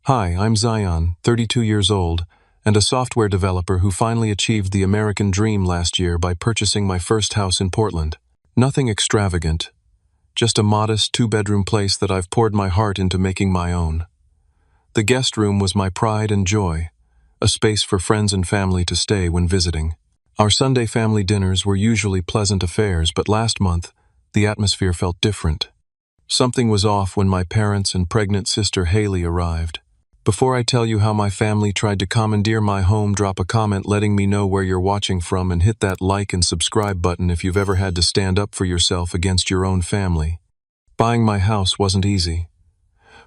Hi, I'm Zion, 32 years old, and a software developer who finally achieved the American dream last year by purchasing my first house in Portland. Nothing extravagant, just a modest two-bedroom place that I've poured my heart into making my own. The guest room was my pride and joy, a space for friends and family to stay when visiting. Our Sunday family dinners were usually pleasant affairs, but last month, the atmosphere felt different. Something was off when my parents and pregnant sister Haley arrived. Before I tell you how my family tried to commandeer my home, drop a comment letting me know where you're watching from and hit that like and subscribe button if you've ever had to stand up for yourself against your own family. Buying my house wasn't easy.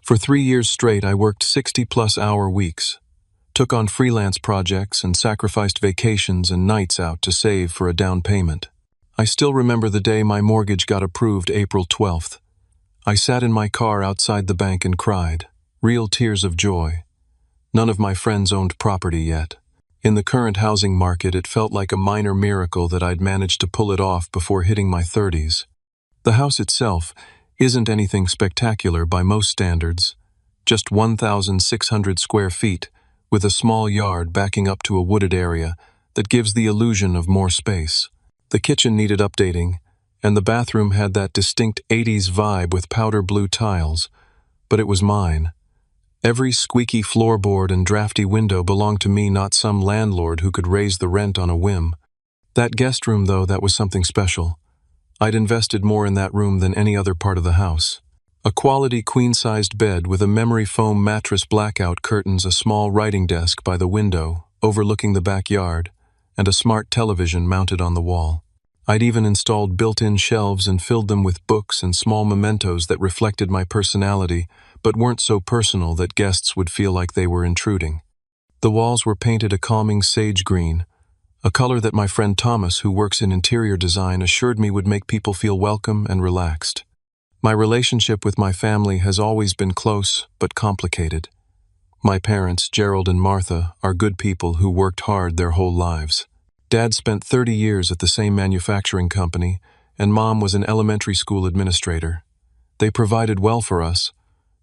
For 3 years straight, I worked 60-plus-hour weeks, took on freelance projects, and sacrificed vacations and nights out to save for a down payment. I still remember the day my mortgage got approved, April 12th. I sat in my car outside the bank and cried. Real tears of joy. None of my friends owned property yet. In the current housing market, it felt like a minor miracle that I'd managed to pull it off before hitting my 30s. The house itself isn't anything spectacular by most standards, just 1,600 square feet, with a small yard backing up to a wooded area that gives the illusion of more space. The kitchen needed updating, and the bathroom had that distinct 80s vibe with powder blue tiles, but it was mine. Every squeaky floorboard and drafty window belonged to me, not some landlord who could raise the rent on a whim. That guest room, though, that was something special. I'd invested more in that room than any other part of the house. A quality queen-sized bed with a memory foam mattress, blackout curtains, a small writing desk by the window overlooking the backyard, and a smart television mounted on the wall. I'd even installed built-in shelves and filled them with books and small mementos that reflected my personality, but weren't so personal that guests would feel like they were intruding. The walls were painted a calming sage green, a color that my friend Thomas, who works in interior design, assured me would make people feel welcome and relaxed. My relationship with my family has always been close but complicated. My parents, Gerald and Martha, are good people who worked hard their whole lives. Dad spent 30 years at the same manufacturing company, and Mom was an elementary school administrator. They provided well for us,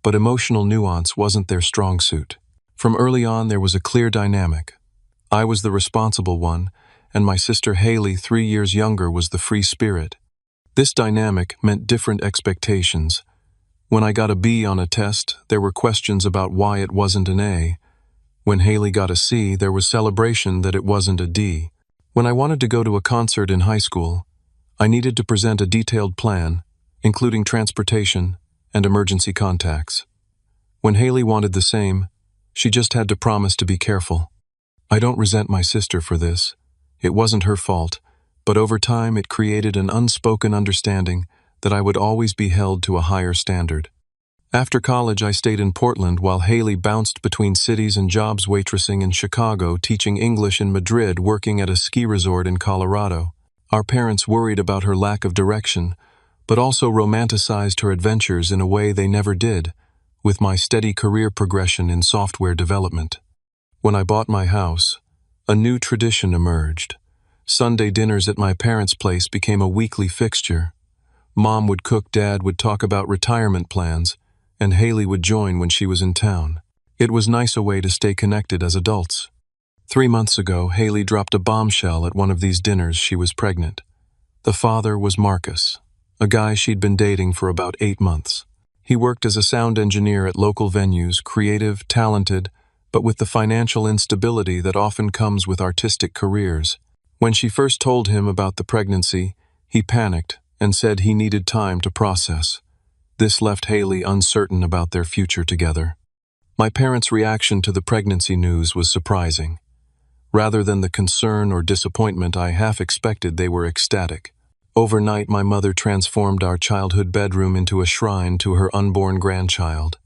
but emotional nuance wasn't their strong suit. From early on, there was a clear dynamic. I was the responsible one, and my sister Haley, 3 years younger, was the free spirit. This dynamic meant different expectations. When I got a B on a test, there were questions about why it wasn't an A. When Haley got a C, there was celebration that it wasn't a D. When I wanted to go to a concert in high school, I needed to present a detailed plan, including transportation and emergency contacts. When Haley wanted the same, she just had to promise to be careful. I don't resent my sister for this. It wasn't her fault, but over time it created an unspoken understanding that I would always be held to a higher standard. After college, I stayed in Portland while Haley bounced between cities and jobs, waitressing in Chicago, teaching English in Madrid, working at a ski resort in Colorado. Our parents worried about her lack of direction, but also romanticized her adventures in a way they never did, with my steady career progression in software development. When I bought my house, a new tradition emerged. Sunday dinners at my parents' place became a weekly fixture. Mom would cook, Dad would talk about retirement plans, and Haley would join when she was in town. It was nice a way to stay connected as adults. 3 months ago, Haley dropped a bombshell at one of these dinners. She was pregnant. The father was Marcus, a guy she'd been dating for about 8 months. He worked as a sound engineer at local venues, creative, talented, but with the financial instability that often comes with artistic careers. When she first told him about the pregnancy, he panicked and said he needed time to process. This left Haley uncertain about their future together. My parents' reaction to the pregnancy news was surprising. Rather than the concern or disappointment I half expected, they were ecstatic. Overnight, my mother transformed our childhood bedroom into a shrine to her unborn grandchild.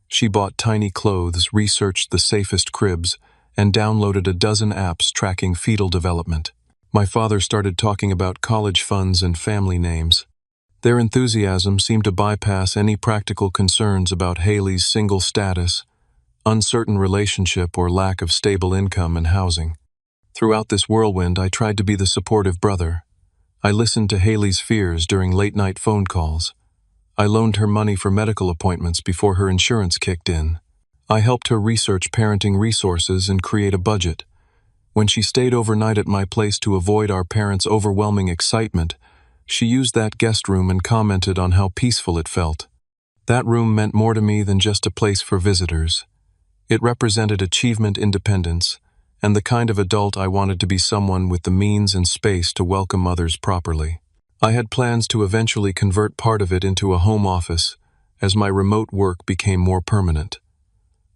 She bought tiny clothes, researched the safest cribs, and downloaded a dozen apps tracking fetal development. My father started talking about college funds and family names. Their enthusiasm seemed to bypass any practical concerns about Haley's single status, uncertain relationship, or lack of stable income and housing. Throughout this whirlwind, I tried to be the supportive brother. I listened to Haley's fears during late-night phone calls. I loaned her money for medical appointments before her insurance kicked in. I helped her research parenting resources and create a budget. When she stayed overnight at my place to avoid our parents' overwhelming excitement, she used that guest room and commented on how peaceful it felt. That room meant more to me than just a place for visitors. It represented achievement, independence, and the kind of adult I wanted to be, someone with the means and space to welcome others properly. I had plans to eventually convert part of it into a home office as my remote work became more permanent.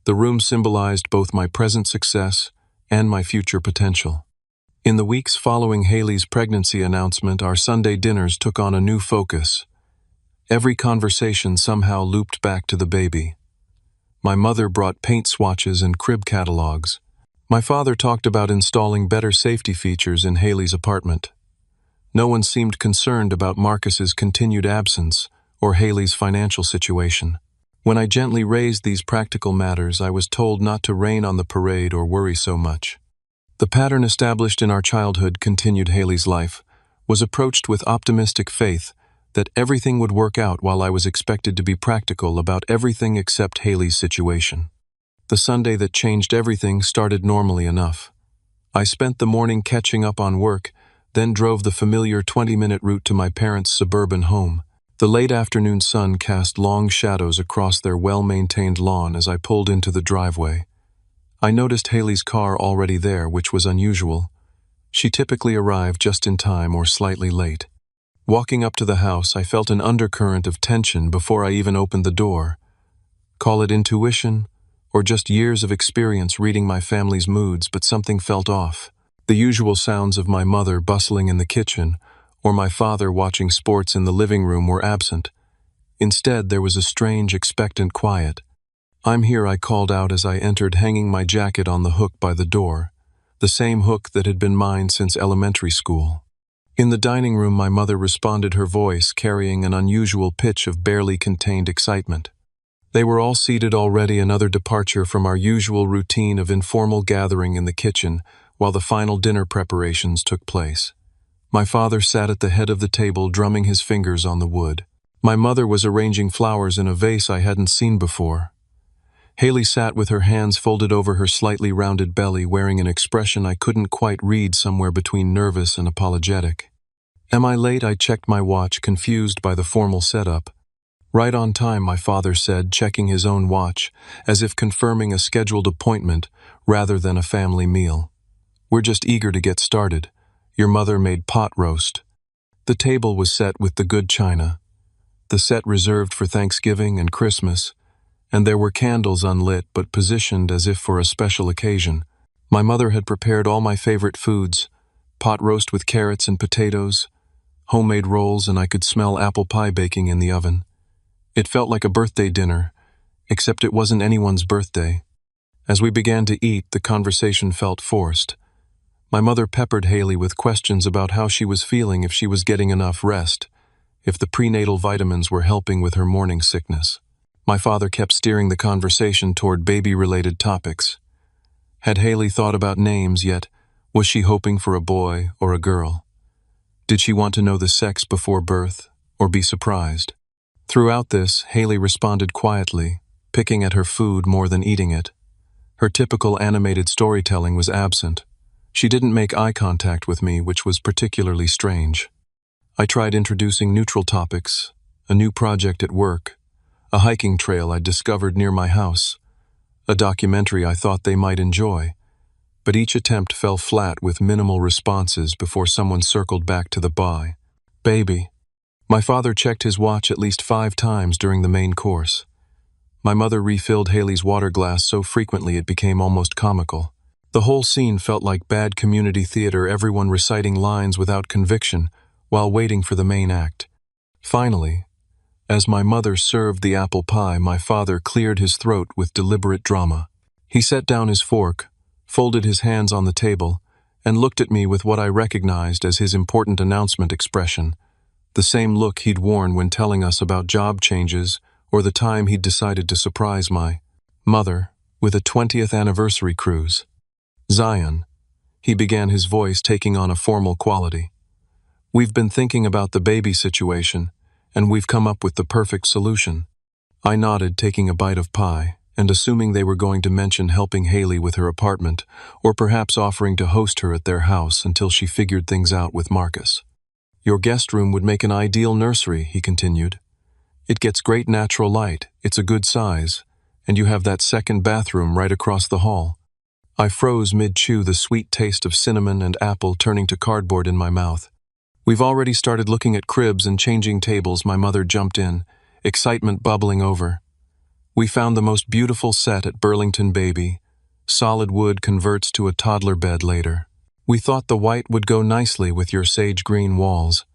The room symbolized both my present success and my future potential. In the weeks following Haley's pregnancy announcement, our Sunday dinners took on a new focus. Every conversation somehow looped back to the baby. My mother brought paint swatches and crib catalogs. My father talked about installing better safety features in Haley's apartment. No one seemed concerned about Marcus's continued absence or Haley's financial situation. When I gently raised these practical matters, I was told not to rain on the parade or worry so much. The pattern established in our childhood, continued Haley's life, was approached with optimistic faith that everything would work out, while I was expected to be practical about everything except Haley's situation. The Sunday that changed everything started normally enough. I spent the morning catching up on work, then drove the familiar 20-minute route to my parents' suburban home. The late afternoon sun cast long shadows across their well-maintained lawn as I pulled into the driveway. I noticed Haley's car already there, which was unusual. She typically arrived just in time or slightly late. Walking up to the house, I felt an undercurrent of tension before I even opened the door. Call it intuition, or just years of experience reading my family's moods, but something felt off. The usual sounds of my mother bustling in the kitchen, or my father watching sports in the living room, were absent. Instead, there was a strange, expectant quiet. "I'm here," I called out as I entered, hanging my jacket on the hook by the door, the same hook that had been mine since elementary school. In the dining room, my mother responded, her voice carrying an unusual pitch of barely contained excitement. They were all seated already, another departure from our usual routine of informal gathering in the kitchen while the final dinner preparations took place. My father sat at the head of the table, drumming his fingers on the wood. My mother was arranging flowers in a vase I hadn't seen before. Haley sat with her hands folded over her slightly rounded belly, wearing an expression I couldn't quite read, somewhere between nervous and apologetic. "Am I late?" I checked my watch, confused by the formal setup. "Right on time," my father said, checking his own watch, as if confirming a scheduled appointment rather than a family meal. "We're just eager to get started. Your mother made pot roast." The table was set with the good china, the set reserved for Thanksgiving and Christmas, and there were candles unlit but positioned as if for a special occasion. My mother had prepared all my favorite foods: pot roast with carrots and potatoes, homemade rolls, and I could smell apple pie baking in the oven. It felt like a birthday dinner, except it wasn't anyone's birthday. As we began to eat, the conversation felt forced. My mother peppered Haley with questions about how she was feeling, if she was getting enough rest, if the prenatal vitamins were helping with her morning sickness. My father kept steering the conversation toward baby-related topics. Had Haley thought about names yet? Was she hoping for a boy or a girl? Did she want to know the sex before birth, or be surprised? Throughout this, Haley responded quietly, picking at her food more than eating it. Her typical animated storytelling was absent. She didn't make eye contact with me, which was particularly strange. I tried introducing neutral topics: a new project at work, a hiking trail I'd discovered near my house, a documentary I thought they might enjoy, but each attempt fell flat with minimal responses before someone circled back to the baby. My father checked his watch at least 5 times during the main course. My mother refilled Haley's water glass so frequently it became almost comical. The whole scene felt like bad community theater, everyone reciting lines without conviction while waiting for the main act. Finally, as my mother served the apple pie, my father cleared his throat with deliberate drama. He set down his fork, folded his hands on the table, and looked at me with what I recognized as his important announcement expression, the same look he'd worn when telling us about job changes or the time he'd decided to surprise my mother with a 20th anniversary cruise. "Zion," he began, his voice taking on a formal quality. "We've been thinking about the baby situation, and we've come up with the perfect solution." I nodded, taking a bite of pie, and assuming they were going to mention helping Haley with her apartment, or perhaps offering to host her at their house until she figured things out with Marcus. Your guest room would make an ideal nursery, he continued. It gets great natural light, it's a good size, and you have that second bathroom right across the hall. I froze mid-chew, the sweet taste of cinnamon and apple turning to cardboard in my mouth. We've already started looking at cribs and changing tables, my mother jumped in, excitement bubbling over. We found the most beautiful set at Burlington Baby. Solid wood converts to a toddler bed later. We thought the white would go nicely with your sage green walls.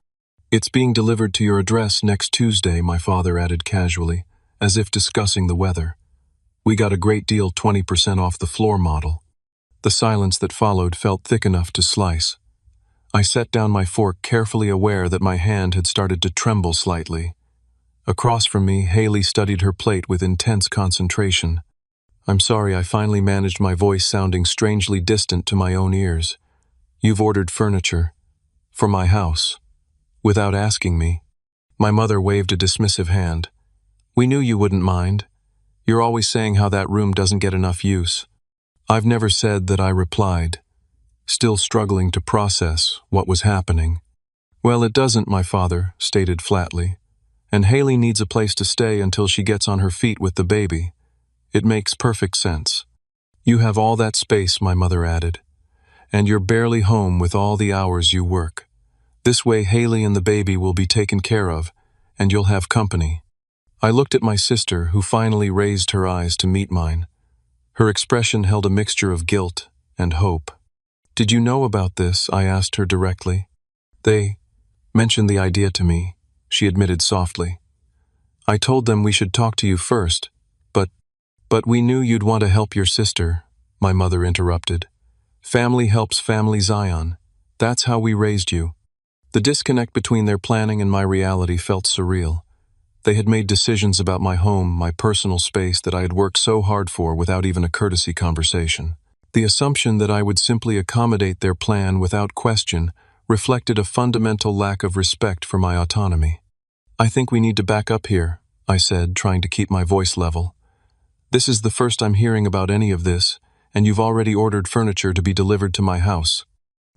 It's being delivered to your address next Tuesday, my father added casually, as if discussing the weather. We got a great deal, 20% off the floor model. The silence that followed felt thick enough to slice. I set down my fork, carefully aware that my hand had started to tremble slightly. Across from me, Haley studied her plate with intense concentration. I'm sorry, I finally managed, my voice sounding strangely distant to my own ears. You've ordered furniture. For my house. Without asking me. My mother waved a dismissive hand. We knew you wouldn't mind. You're always saying how that room doesn't get enough use. I've never said that, I replied, still struggling to process what was happening. Well, it doesn't, my father stated flatly. And Haley needs a place to stay until she gets on her feet with the baby. It makes perfect sense. You have all that space, my mother added. And you're barely home with all the hours you work. This way Haley and the baby will be taken care of, and you'll have company. I looked at my sister, who finally raised her eyes to meet mine. Her expression held a mixture of guilt and hope. Did you know about this? I asked her directly. They mentioned the idea to me, she admitted softly. I told them we should talk to you first, but we knew you'd want to help your sister, my mother interrupted. Family helps family, Zion. That's how we raised you. The disconnect between their planning and my reality felt surreal. They had made decisions about my home, my personal space that I had worked so hard for without even a courtesy conversation. The assumption that I would simply accommodate their plan without question reflected a fundamental lack of respect for my autonomy. I think we need to back up here, I said, trying to keep my voice level. This is the first I'm hearing about any of this, and you've already ordered furniture to be delivered to my house.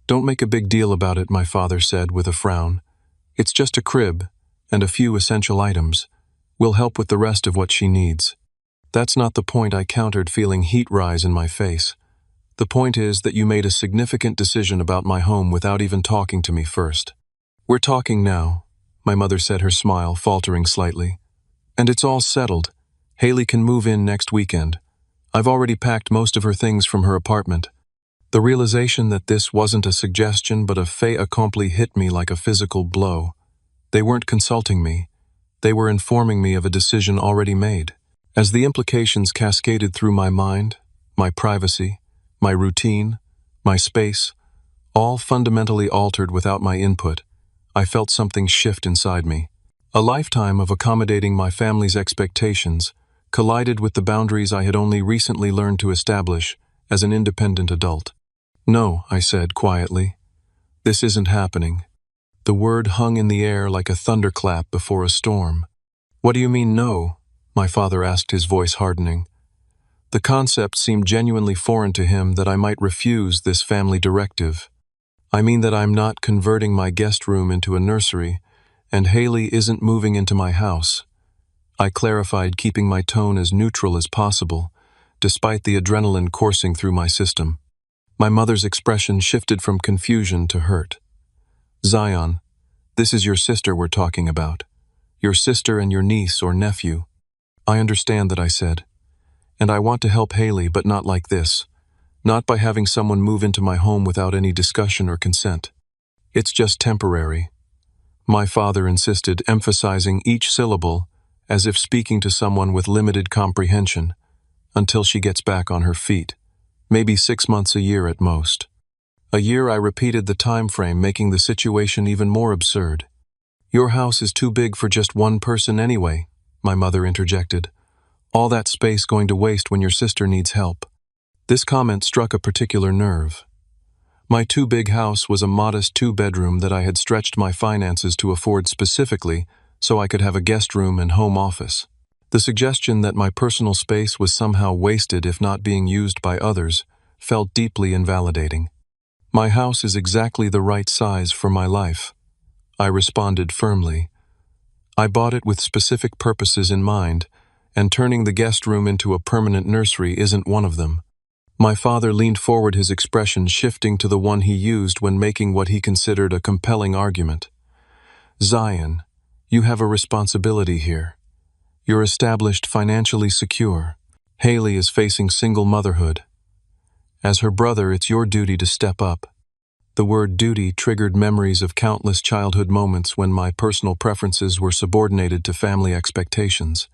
Don't make a big deal about it, my father said with a frown. It's just a crib and a few essential items. We'll help with the rest of what she needs. That's not the point, I countered, feeling heat rise in my face. The point is that you made a significant decision about my home without even talking to me first. We're talking now, my mother said, her smile faltering slightly. And it's all settled. Haley can move in next weekend. I've already packed most of her things from her apartment. The realization that this wasn't a suggestion but a fait accompli hit me like a physical blow. They weren't consulting me. They were informing me of a decision already made. As the implications cascaded through my mind, my privacy, my routine, my space, all fundamentally altered without my input, I felt something shift inside me. A lifetime of accommodating my family's expectations collided with the boundaries I had only recently learned to establish as an independent adult. No, I said quietly. This isn't happening. The word hung in the air like a thunderclap before a storm. What do you mean, no? My father asked, his voice hardening. The concept seemed genuinely foreign to him that I might refuse this family directive. I mean that I'm not converting my guest room into a nursery, and Haley isn't moving into my house. I clarified, keeping my tone as neutral as possible, despite the adrenaline coursing through my system. My mother's expression shifted from confusion to hurt. Zion, this is your sister we're talking about. Your sister and your niece or nephew. I understand that, I said. And I want to help Haley, but not like this. Not by having someone move into my home without any discussion or consent. It's just temporary. My father insisted, emphasizing each syllable as if speaking to someone with limited comprehension, until she gets back on her feet. Maybe 6 months, a year at most. A year, I repeated the time frame, making the situation even more absurd. Your house is too big for just one person anyway, my mother interjected. All that space going to waste when your sister needs help. This comment struck a particular nerve. My too big house was a modest 2-bedroom that I had stretched my finances to afford specifically so I could have a guest room and home office. The suggestion that my personal space was somehow wasted if not being used by others felt deeply invalidating. My house is exactly the right size for my life, I responded firmly. I bought it with specific purposes in mind, and turning the guest room into a permanent nursery isn't one of them. My father leaned forward, his expression shifting to the one he used when making what he considered a compelling argument. Zion, you have a responsibility here. You're established, financially secure. Haley is facing single motherhood. As her brother, it's your duty to step up. The word duty triggered memories of countless childhood moments when my personal preferences were subordinated to family expectations.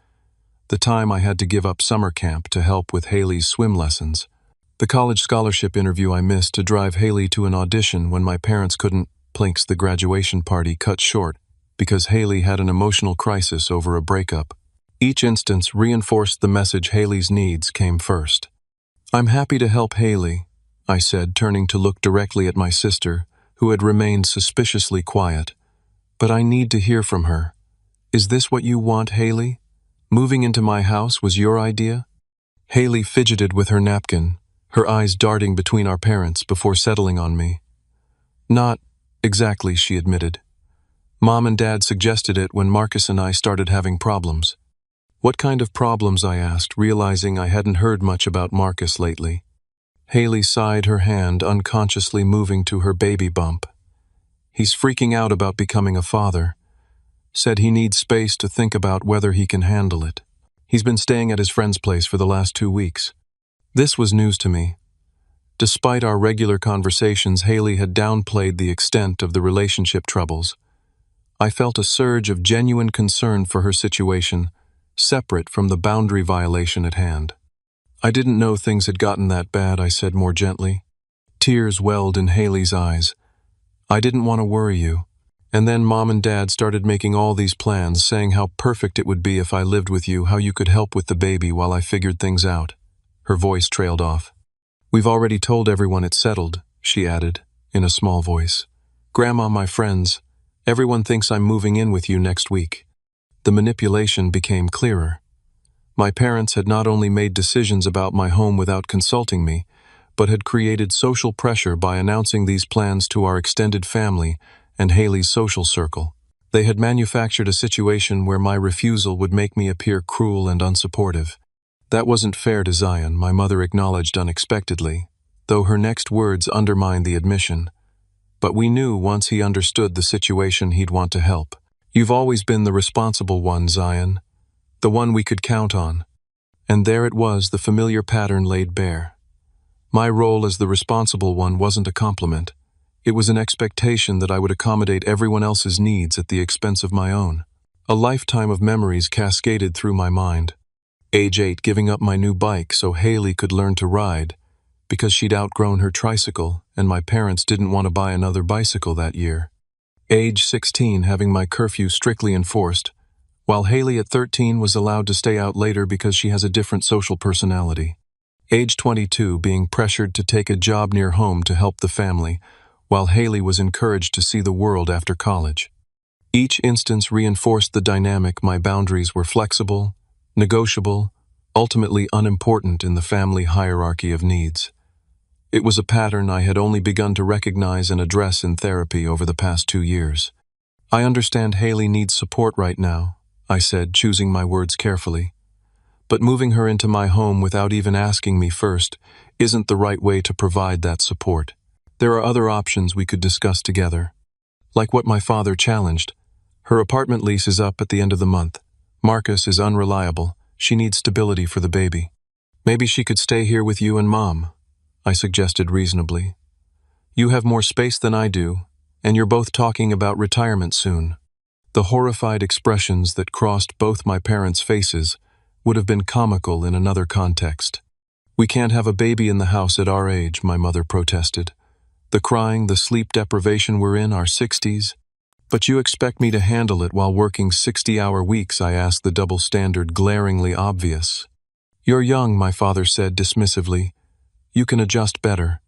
The time I had to give up summer camp to help with Haley's swim lessons. The college scholarship interview I missed to drive Haley to an audition when my parents couldn't. Plinks the graduation party cut short because Haley had an emotional crisis over a breakup. Each instance reinforced the message Haley's needs came first. I'm happy to help Haley, I said, turning to look directly at my sister, who had remained suspiciously quiet. But I need to hear from her. Is this what you want, Haley? Moving into my house was your idea? Haley fidgeted with her napkin, her eyes darting between our parents before settling on me. Not exactly, she admitted. Mom and Dad suggested it when Marcus and I started having problems. What kind of problems, I asked, realizing I hadn't heard much about Marcus lately. Haley sighed, her hand unconsciously moving to her baby bump. He's freaking out about becoming a father. Said he needs space to think about whether he can handle it. He's been staying at his friend's place for the last 2 weeks. This was news to me. Despite our regular conversations, Haley had downplayed the extent of the relationship troubles. I felt a surge of genuine concern for her situation, separate from the boundary violation at hand. I didn't know things had gotten that bad, I said more gently. Tears welled in Haley's eyes. I didn't want to worry you. And then Mom and Dad started making all these plans, saying how perfect it would be if I lived with you, how you could help with the baby while I figured things out. Her voice trailed off. We've already told everyone it's settled, she added, in a small voice. Grandma, my friends, everyone thinks I'm moving in with you next week. The manipulation became clearer. My parents had not only made decisions about my home without consulting me, but had created social pressure by announcing these plans to our extended family and Haley's social circle. They had manufactured a situation where my refusal would make me appear cruel and unsupportive. That wasn't fair to Zion, my mother acknowledged unexpectedly, though her next words undermined the admission. But we knew once he understood the situation he'd want to help. You've always been the responsible one, Zion. The one we could count on. And there it was, the familiar pattern laid bare. My role as the responsible one wasn't a compliment. It was an expectation that I would accommodate everyone else's needs at the expense of my own. A lifetime of memories cascaded through my mind. Age 8, giving up my new bike so Haley could learn to ride, because she'd outgrown her tricycle and my parents didn't want to buy another bicycle that year. Age 16, having my curfew strictly enforced, while Haley at 13 was allowed to stay out later because she has a different social personality. Age 22, being pressured to take a job near home to help the family, while Haley was encouraged to see the world after college. Each instance reinforced the dynamic. My boundaries were flexible, negotiable, ultimately unimportant in the family hierarchy of needs. It was a pattern I had only begun to recognize and address in therapy over the past 2 years. I understand Haley needs support right now, I said, choosing my words carefully. But moving her into my home without even asking me first isn't the right way to provide that support. There are other options we could discuss together. Like what my father challenged. Her apartment lease is up at the end of the month. Marcus is unreliable. She needs stability for the baby. Maybe she could stay here with you and Mom, I suggested reasonably. You have more space than I do, and you're both talking about retirement soon. The horrified expressions that crossed both my parents' faces would have been comical in another context. We can't have a baby in the house at our age, my mother protested. The crying, the sleep deprivation we're in our 60s. But you expect me to handle it while working 60-hour weeks, I asked, the double standard glaringly obvious. You're young, my father said dismissively. You can adjust better.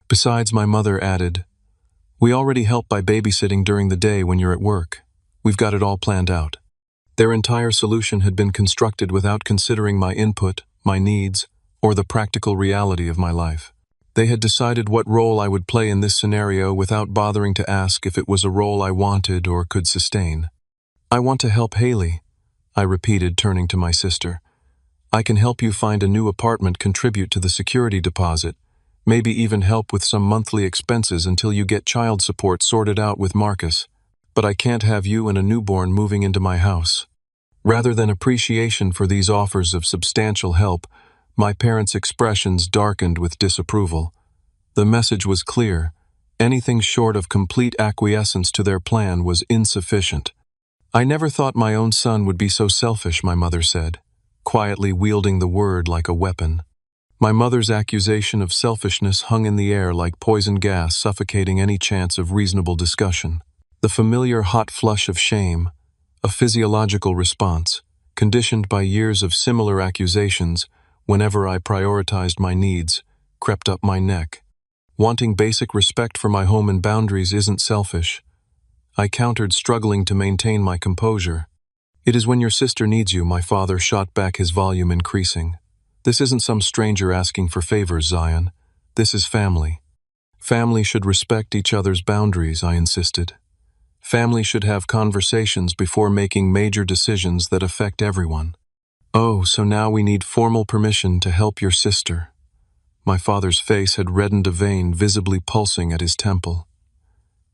Besides, my mother added, we already help by babysitting during the day when you're at work. We've got it all planned out. Their entire solution had been constructed without considering my input, my needs, or the practical reality of my life. They had decided what role I would play in this scenario without bothering to ask if it was a role I wanted or could sustain. "I want to help Haley," I repeated, turning to my sister. "I can help you find a new apartment, contribute to the security deposit, maybe even help with some monthly expenses until you get child support sorted out with Marcus. But I can't have you and a newborn moving into my house." Rather than appreciation for these offers of substantial help, my parents' expressions darkened with disapproval. The message was clear. Anything short of complete acquiescence to their plan was insufficient. "I never thought my own son would be so selfish," my mother said, quietly wielding the word like a weapon. My mother's accusation of selfishness hung in the air like poison gas, suffocating any chance of reasonable discussion. The familiar hot flush of shame, a physiological response, conditioned by years of similar accusations, whenever I prioritized my needs, crept up my neck. Wanting basic respect for my home and boundaries isn't selfish, I countered, struggling to maintain my composure. "It is when your sister needs you," my father shot back, his volume increasing. "This isn't some stranger asking for favors, Zion. This is family. Family should respect each other's boundaries," I insisted. "Family should have conversations before making major decisions that affect everyone." "Oh, so now we need formal permission to help your sister." My father's face had reddened, a vein visibly pulsing at his temple.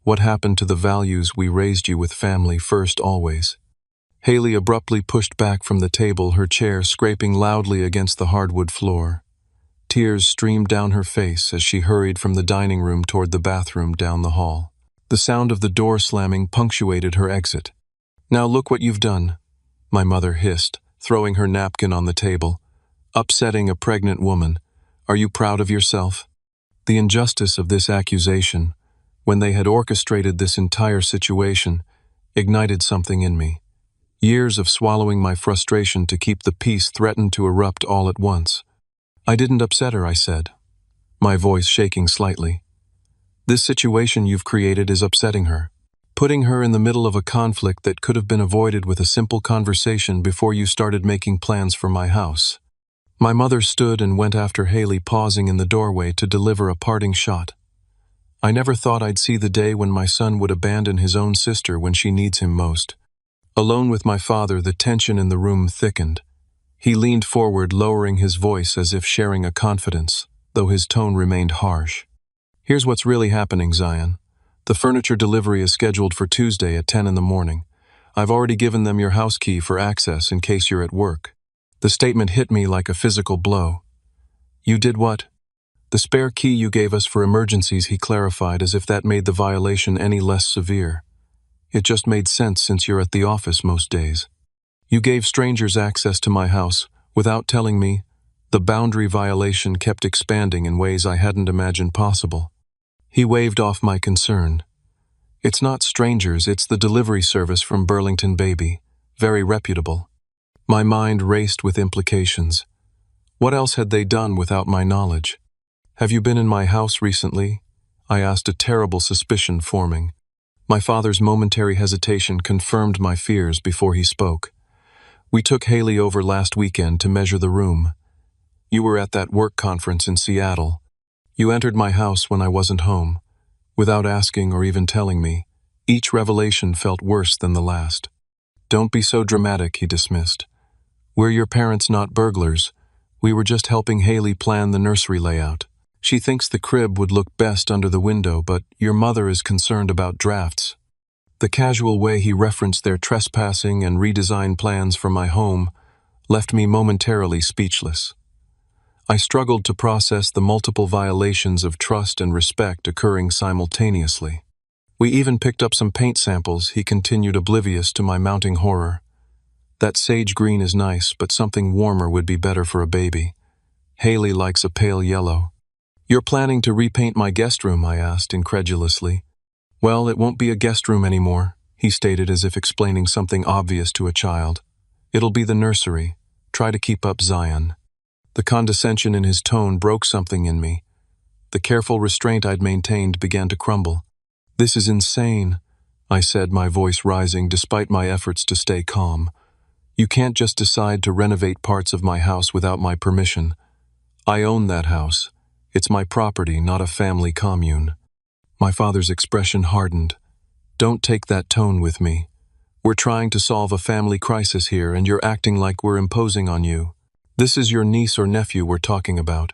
"What happened to the values we raised you with? Family first, always." Haley abruptly pushed back from the table, her chair scraping loudly against the hardwood floor. Tears streamed down her face as she hurried from the dining room toward the bathroom down the hall. The sound of the door slamming punctuated her exit. "Now look what you've done," my mother hissed, throwing her napkin on the table. "Upsetting a pregnant woman. Are you proud of yourself?" The injustice of this accusation, when they had orchestrated this entire situation, ignited something in me. Years of swallowing my frustration to keep the peace threatened to erupt all at once. "I didn't upset her," I said, my voice shaking slightly. "This situation you've created is upsetting her, putting her in the middle of a conflict that could have been avoided with a simple conversation before you started making plans for my house." My mother stood and went after Haley, pausing in the doorway to deliver a parting shot. "I never thought I'd see the day when my son would abandon his own sister when she needs him most." Alone with my father, the tension in the room thickened. He leaned forward, lowering his voice as if sharing a confidence, though his tone remained harsh. "Here's what's really happening, Zion. The furniture delivery is scheduled for Tuesday at 10 in the morning. I've already given them your house key for access in case you're at work." The statement hit me like a physical blow. "You did what?" "The spare key you gave us for emergencies," he clarified, as if that made the violation any less severe. "It just made sense since you're at the office most days. You gave strangers access to my house without telling me." The boundary violation kept expanding in ways I hadn't imagined possible. He waved off my concern. "It's not strangers, it's the delivery service from Burlington Baby. Very reputable." My mind raced with implications. What else had they done without my knowledge? "Have you been in my house recently?" I asked, a terrible suspicion forming. My father's momentary hesitation confirmed my fears before he spoke. "We took Haley over last weekend to measure the room. You were at that work conference in Seattle. You entered my house when I wasn't home, without asking or even telling me." Each revelation felt worse than the last. "Don't be so dramatic," he dismissed. "We're your parents, not burglars. We were just helping Haley plan the nursery layout. She thinks the crib would look best under the window, but your mother is concerned about drafts." The casual way he referenced their trespassing and redesign plans for my home left me momentarily speechless. I struggled to process the multiple violations of trust and respect occurring simultaneously. "We even picked up some paint samples," he continued, oblivious to my mounting horror. "That sage green is nice, but something warmer would be better for a baby. Haley likes a pale yellow." "You're planning to repaint my guest room?" I asked incredulously. "Well, it won't be a guest room anymore," he stated, as if explaining something obvious to a child. "It'll be the nursery. Try to keep up, Zion." The condescension in his tone broke something in me. The careful restraint I'd maintained began to crumble. "This is insane," I said, my voice rising despite my efforts to stay calm. You can't just decide to renovate parts of my house without my permission. I own that house. It's my property, not a family commune. My father's expression hardened. Don't take that tone with me. We're trying to solve a family crisis here, and you're acting like we're imposing on you. This is your niece or nephew we're talking about.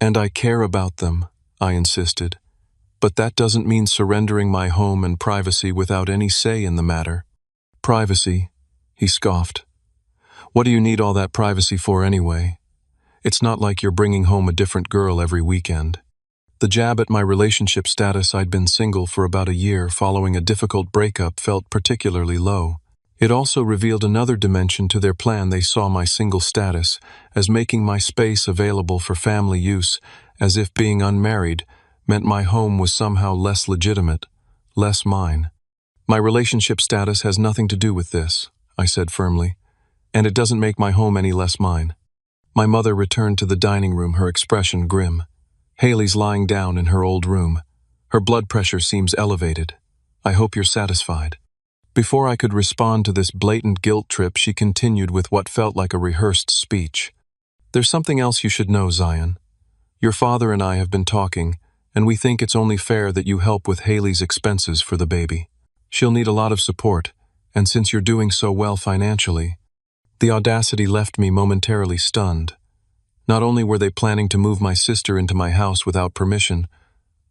And I care about them, I insisted. But that doesn't mean surrendering my home and privacy without any say in the matter. Privacy, he scoffed. What do you need all that privacy for anyway? It's not like you're bringing home a different girl every weekend. The jab at my relationship status, I'd been single for about a year following a difficult breakup, felt particularly low. It also revealed another dimension to their plan. They saw my single status as making my space available for family use, as if being unmarried meant my home was somehow less legitimate, less mine. My relationship status has nothing to do with this, I said firmly, and it doesn't make my home any less mine. My mother returned to the dining room, her expression grim. Haley's lying down in her old room. Her blood pressure seems elevated. I hope you're satisfied. Before I could respond to this blatant guilt trip, she continued with what felt like a rehearsed speech. There's something else you should know, Zion. Your father and I have been talking, and we think it's only fair that you help with Haley's expenses for the baby. She'll need a lot of support, and since you're doing so well financially, the audacity left me momentarily stunned. Not only were they planning to move my sister into my house without permission,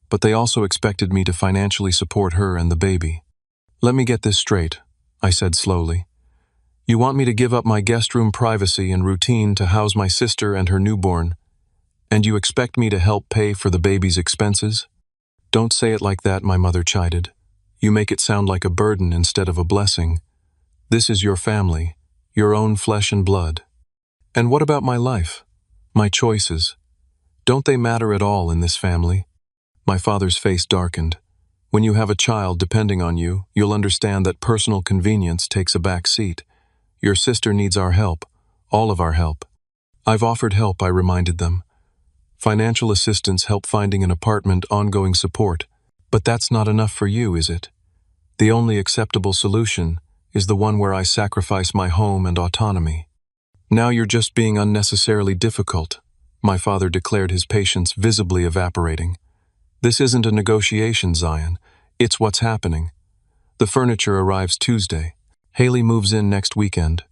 but they also expected me to financially support her and the baby. Let me get this straight, I said slowly. You want me to give up my guest room privacy and routine to house my sister and her newborn, and you expect me to help pay for the baby's expenses? Don't say it like that, my mother chided. You make it sound like a burden instead of a blessing. This is your family, your own flesh and blood. And what about my life? My choices? Don't they matter at all in this family? My father's face darkened. When you have a child depending on you, you'll understand that personal convenience takes a back seat. Your sister needs our help, all of our help. I've offered help, I reminded them. Financial assistance, help finding an apartment, ongoing support. But that's not enough for you, is it? The only acceptable solution is the one where I sacrifice my home and autonomy. Now you're just being unnecessarily difficult, my father declared, his patience visibly evaporating. This isn't a negotiation, Zion. It's what's happening. The furniture arrives Tuesday. Haley moves in next weekend.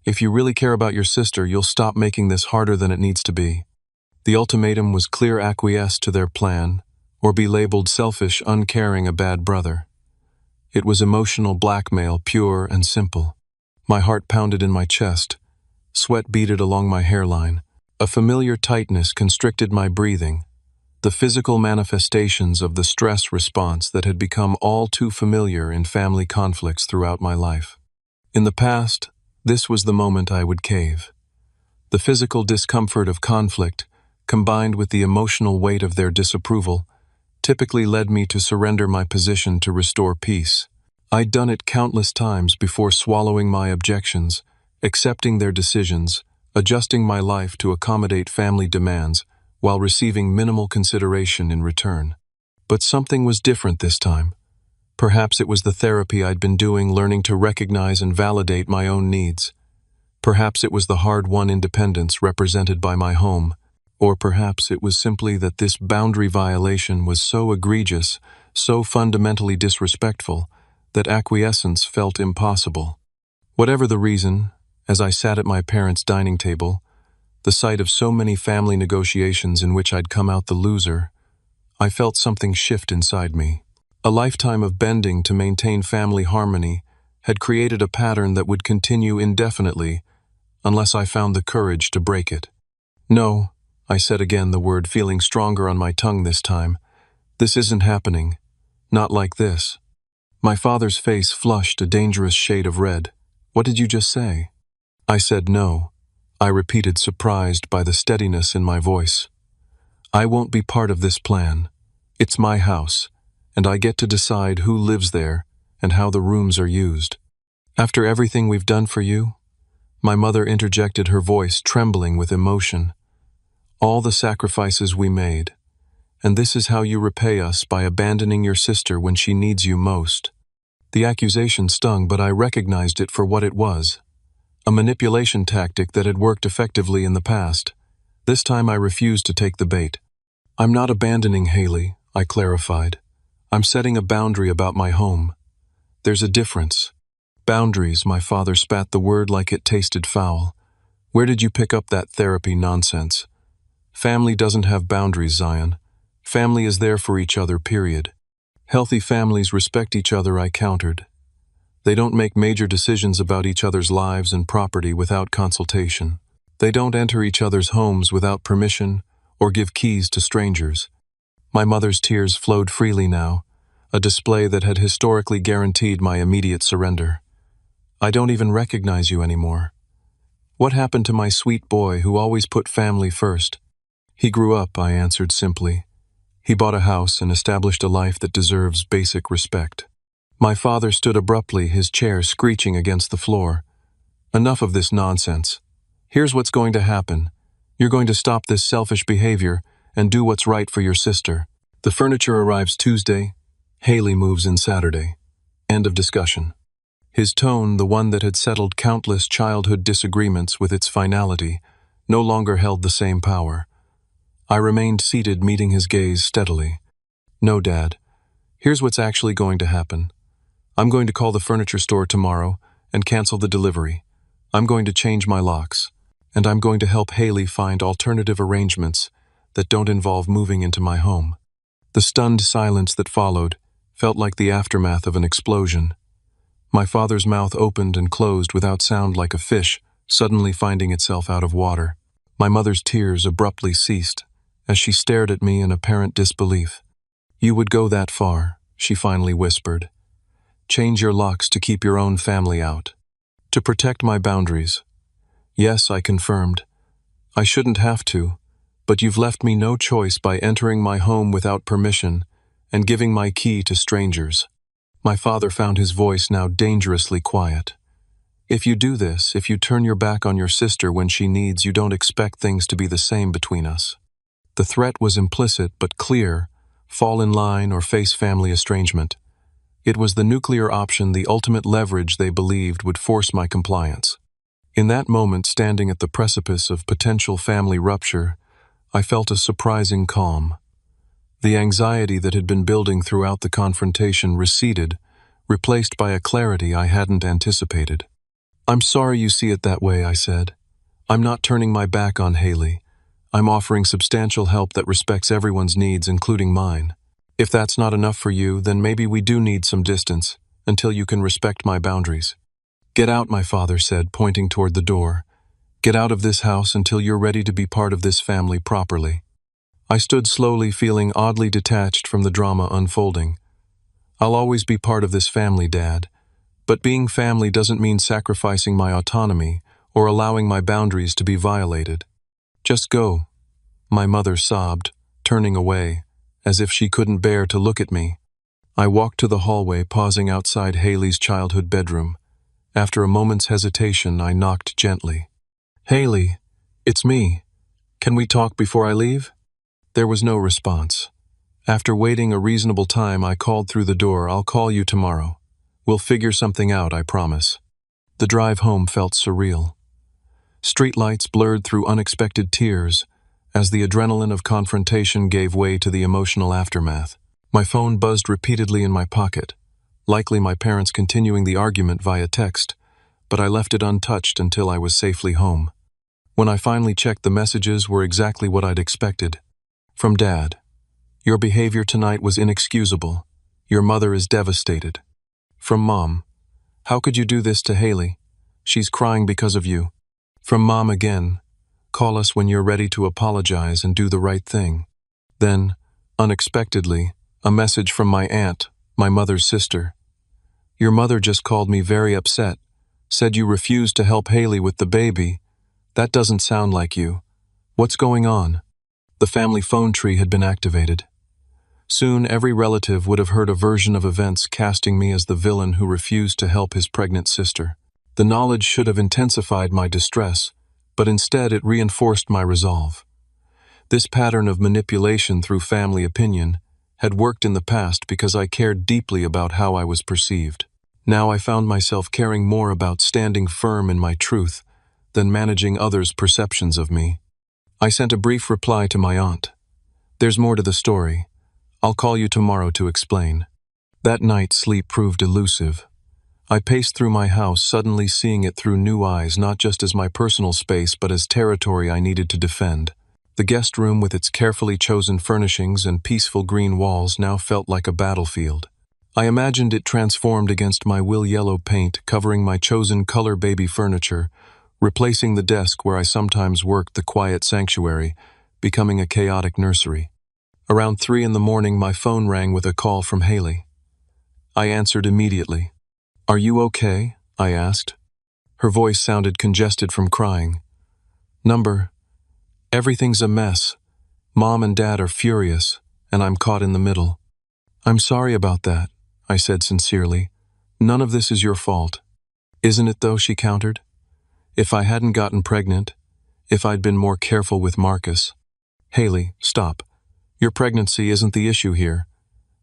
If you really care about your sister, you'll stop making this harder than it needs to be. The ultimatum was clear: acquiesce to their plan, or be labeled selfish, uncaring, a bad brother. It was emotional blackmail, pure and simple. My heart pounded in my chest. Sweat beaded along my hairline. A familiar tightness constricted my breathing, the physical manifestations of the stress response that had become all too familiar in family conflicts throughout my life. In the past, this was the moment I would cave. The physical discomfort of conflict, combined with the emotional weight of their disapproval, typically led me to surrender my position to restore peace. I'd done it countless times before, swallowing my objections, accepting their decisions, adjusting my life to accommodate family demands while receiving minimal consideration in return. But something was different this time. Perhaps it was the therapy I'd been doing, learning to recognize and validate my own needs. Perhaps it was the hard-won independence represented by my home. Or perhaps it was simply that this boundary violation was so egregious, so fundamentally disrespectful, that acquiescence felt impossible. Whatever the reason, as I sat at my parents' dining table, the sight of so many family negotiations in which I'd come out the loser, I felt something shift inside me. A lifetime of bending to maintain family harmony had created a pattern that would continue indefinitely unless I found the courage to break it. No, I said again, the word feeling stronger on my tongue this time. This isn't happening. Not like this. My father's face flushed a dangerous shade of red. What did you just say? I said no. I repeated, surprised by the steadiness in my voice. I won't be part of this plan. It's my house, and I get to decide who lives there and how the rooms are used. After everything we've done for you, my mother interjected, her voice trembling with emotion. All the sacrifices we made, and this is how you repay us, by abandoning your sister when she needs you most. The accusation stung, but I recognized it for what it was: a manipulation tactic that had worked effectively in the past. This time I refused to take the bait. "I'm not abandoning Haley," I clarified. "I'm setting a boundary about my home. There's a difference." "Boundaries," my father spat the word like it tasted foul. "Where did you pick up that therapy nonsense? Family doesn't have boundaries, Zion. Family is there for each other, period. Healthy families respect each other," I countered. "They don't make major decisions about each other's lives and property without consultation. They don't enter each other's homes without permission or give keys to strangers." My mother's tears flowed freely now, a display that had historically guaranteed my immediate surrender. "I don't even recognize you anymore. What happened to my sweet boy who always put family first?" "He grew up," I answered simply. "He bought a house and established a life that deserves basic respect." My father stood abruptly, his chair screeching against the floor. "Enough of this nonsense. Here's what's going to happen. You're going to stop this selfish behavior and do what's right for your sister. The furniture arrives Tuesday. Haley moves in Saturday. End of discussion." His tone, the one that had settled countless childhood disagreements with its finality, no longer held the same power. I remained seated, meeting his gaze steadily. "No, Dad. Here's what's actually going to happen. I'm going to call the furniture store tomorrow and cancel the delivery. I'm going to change my locks, and I'm going to help Haley find alternative arrangements that don't involve moving into my home." The stunned silence that followed felt like the aftermath of an explosion. My father's mouth opened and closed without sound, like a fish suddenly finding itself out of water. My mother's tears abruptly ceased as she stared at me in apparent disbelief. "You would go that far," she finally whispered. "Change your locks to keep your own family out. To protect my boundaries." "Yes," I confirmed. "I shouldn't have to, but you've left me no choice by entering my home without permission and giving my key to strangers." My father found his voice now dangerously quiet. "If you do this, if you turn your back on your sister when she needs, you don't expect things to be the same between us." The threat was implicit but clear: fall in line or face family estrangement. It was the nuclear option, the ultimate leverage they believed would force my compliance. In that moment, standing at the precipice of potential family rupture, I felt a surprising calm. The anxiety that had been building throughout the confrontation receded, replaced by a clarity I hadn't anticipated. "I'm sorry you see it that way," I said. "I'm not turning my back on Haley. I'm offering substantial help that respects everyone's needs, including mine. If that's not enough for you, then maybe we do need some distance, until you can respect my boundaries." "Get out," my father said, pointing toward the door. "Get out of this house until you're ready to be part of this family properly." I stood slowly, feeling oddly detached from the drama unfolding. "I'll always be part of this family, Dad. But being family doesn't mean sacrificing my autonomy or allowing my boundaries to be violated." "Just go," my mother sobbed, turning away, as if she couldn't bear to look at me. I walked to the hallway, pausing outside Haley's childhood bedroom. After a moment's hesitation, I knocked gently. "Haley, it's me. Can we talk before I leave?" There was no response. After waiting a reasonable time, I called through the door. "I'll call you tomorrow. We'll figure something out, I promise." The drive home felt surreal. Streetlights blurred through unexpected tears as the adrenaline of confrontation gave way to the emotional aftermath. My phone buzzed repeatedly in my pocket, likely my parents continuing the argument via text, but I left it untouched until I was safely home. When I finally checked, the messages were exactly what I'd expected. From Dad: "Your behavior tonight was inexcusable. Your mother is devastated." From Mom: "How could you do this to Haley? She's crying because of you." From Mom again: "Call us when you're ready to apologize and do the right thing." Then, unexpectedly, a message from my aunt, my mother's sister. "Your mother just called me very upset, said you refused to help Haley with the baby. That doesn't sound like you. What's going on?" The family phone tree had been activated. Soon every relative would have heard a version of events casting me as the villain who refused to help his pregnant sister. The knowledge should have intensified my distress, but instead it reinforced my resolve. This pattern of manipulation through family opinion had worked in the past because I cared deeply about how I was perceived. Now I found myself caring more about standing firm in my truth than managing others' perceptions of me. I sent a brief reply to my aunt. "There's more to the story. I'll call you tomorrow to explain." That night, sleep proved elusive. I paced through my house, suddenly seeing it through new eyes, not just as my personal space, but as territory I needed to defend. The guest room, with its carefully chosen furnishings and peaceful green walls, now felt like a battlefield. I imagined it transformed against my will yellow paint, covering my chosen color baby furniture, replacing the desk where I sometimes worked, the quiet sanctuary, becoming a chaotic nursery. Around 3 in the morning, my phone rang with a call from Haley. I answered immediately. "Are you okay?" I asked. Her voice sounded congested from crying. "Number, everything's a mess. Mom and Dad are furious, and I'm caught in the middle." "I'm sorry about that," I said sincerely. "None of this is your fault." "Isn't it though?" she countered. "If I hadn't gotten pregnant, if I'd been more careful with Marcus." "Haley, stop. Your pregnancy isn't the issue here.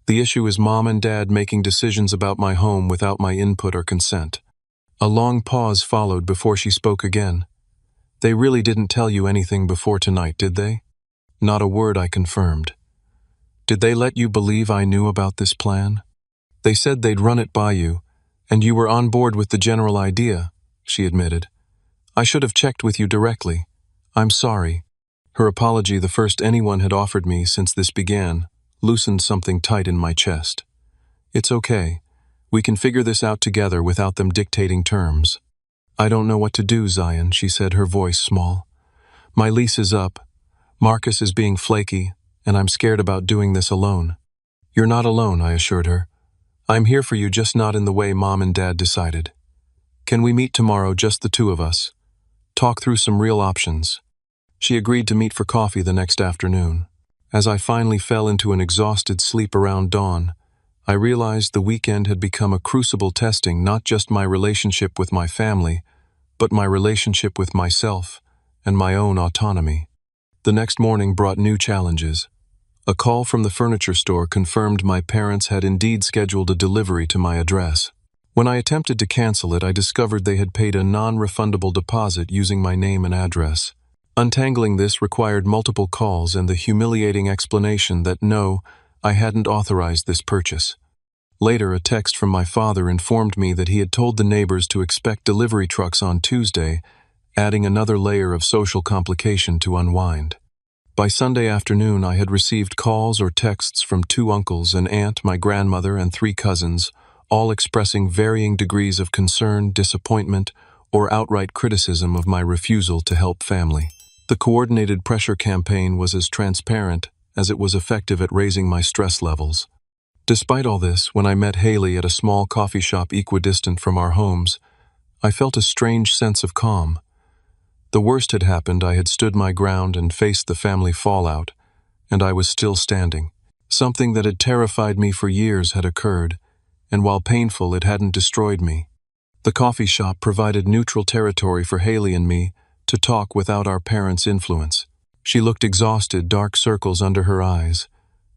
The issue is Mom and Dad making decisions about my home without my input or consent." A long pause followed before she spoke again. "They really didn't tell you anything before tonight, did they?" "Not a word," I confirmed. "Did they let you believe I knew about this plan?" "They said they'd run it by you, and you were on board with the general idea," she admitted. "I should have checked with you directly. I'm sorry." Her apology, the first anyone had offered me since this began, loosened something tight in my chest. "It's okay. We can figure this out together without them dictating terms." "I don't know what to do, Zion," she said, her voice small. "My lease is up. Marcus is being flaky, and I'm scared about doing this alone." "You're not alone," I assured her. "I'm here for you, just not in the way Mom and Dad decided. Can we meet tomorrow, just the two of us? Talk through some real options." She agreed to meet for coffee the next afternoon. As I finally fell into an exhausted sleep around dawn, I realized the weekend had become a crucible testing not just my relationship with my family, but my relationship with myself and my own autonomy. The next morning brought new challenges. A call from the furniture store confirmed my parents had indeed scheduled a delivery to my address. When I attempted to cancel it, I discovered they had paid a non-refundable deposit using my name and address. Untangling this required multiple calls and the humiliating explanation that no, I hadn't authorized this purchase. Later, a text from my father informed me that he had told the neighbors to expect delivery trucks on Tuesday, adding another layer of social complication to unwind. By Sunday afternoon, I had received calls or texts from 2 uncles, an aunt, my grandmother, and 3 cousins, all expressing varying degrees of concern, disappointment, or outright criticism of my refusal to help family. The coordinated pressure campaign was as transparent as it was effective at raising my stress levels. Despite all this, when I met Haley at a small coffee shop equidistant from our homes, I felt a strange sense of calm. The worst had happened, I had stood my ground and faced the family fallout, and I was still standing. Something that had terrified me for years had occurred, and while painful, it hadn't destroyed me. The coffee shop provided neutral territory for Haley and me to talk without our parents' influence. She looked exhausted, dark circles under her eyes,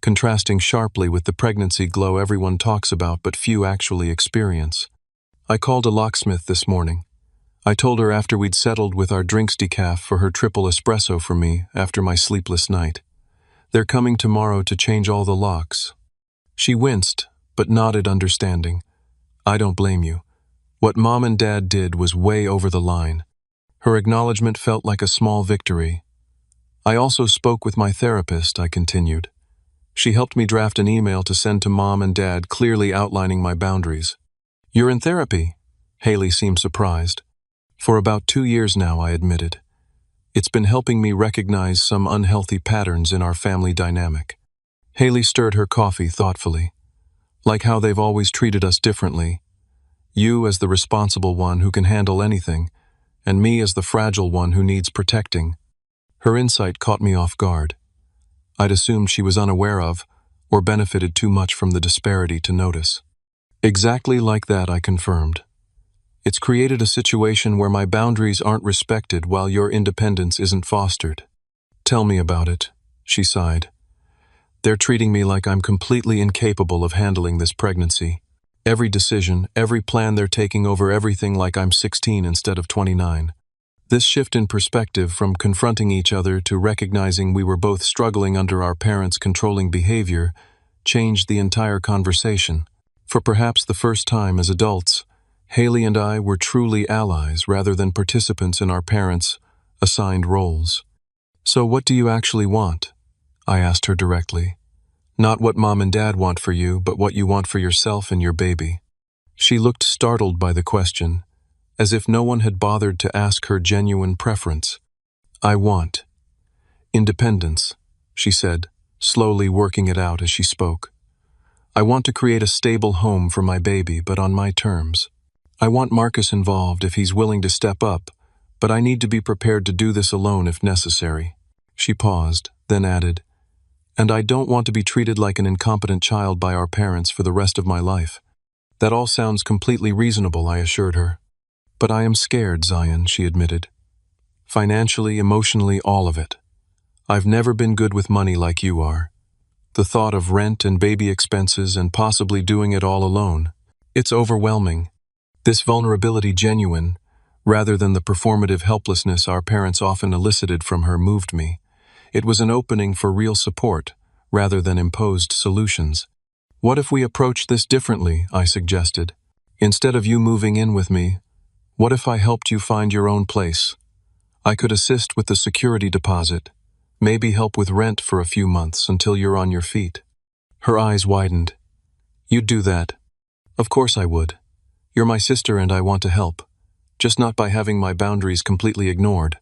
contrasting sharply with the pregnancy glow everyone talks about but few actually experience. I called a locksmith this morning. I told her after we'd settled with our drinks decaf for her triple espresso for me after my sleepless night. "They're coming tomorrow to change all the locks." She winced, but nodded understanding. "I don't blame you. What Mom and Dad did was way over the line." Her acknowledgement felt like a small victory. "I also spoke with my therapist," I continued. "She helped me draft an email to send to Mom and Dad, clearly outlining my boundaries." "You're in therapy?" Haley seemed surprised. "For about 2 years now," I admitted. "It's been helping me recognize some unhealthy patterns in our family dynamic." Haley stirred her coffee thoughtfully. "Like how they've always treated us differently. You as the responsible one who can handle anything, and me as the fragile one who needs protecting." Her insight caught me off guard. I'd assumed she was unaware of, or benefited too much from the disparity to notice. "Exactly like that," I confirmed. "It's created a situation where my boundaries aren't respected while your independence isn't fostered." "Tell me about it," she sighed. "They're treating me like I'm completely incapable of handling this pregnancy." Every decision, every plan they're taking over everything like I'm 16 instead of 29. This shift in perspective from confronting each other to recognizing we were both struggling under our parents' controlling behavior changed the entire conversation. For perhaps the first time as adults, Haley and I were truly allies rather than participants in our parents' assigned roles. "So what do you actually want?" I asked her directly. "Not what mom and dad want for you, but what you want for yourself and your baby." She looked startled by the question, as if no one had bothered to ask her genuine preference. "I want independence," she said, slowly working it out as she spoke. "I want to create a stable home for my baby, but on my terms. I want Marcus involved if he's willing to step up, but I need to be prepared to do this alone if necessary." She paused, then added, "And I don't want to be treated like an incompetent child by our parents for the rest of my life." "That all sounds completely reasonable," I assured her. "But I am scared, Zion," she admitted. "Financially, emotionally, all of it. I've never been good with money like you are. The thought of rent and baby expenses and possibly doing it all alone, it's overwhelming." This vulnerability genuine, rather than the performative helplessness our parents often elicited from her, moved me. It was an opening for real support, rather than imposed solutions. "What if we approach this differently?" I suggested. "Instead of you moving in with me, what if I helped you find your own place? I could assist with the security deposit, maybe help with rent for a few months until you're on your feet." Her eyes widened. "You'd do that?" "Of course I would. You're my sister and I want to help, just not by having my boundaries completely ignored."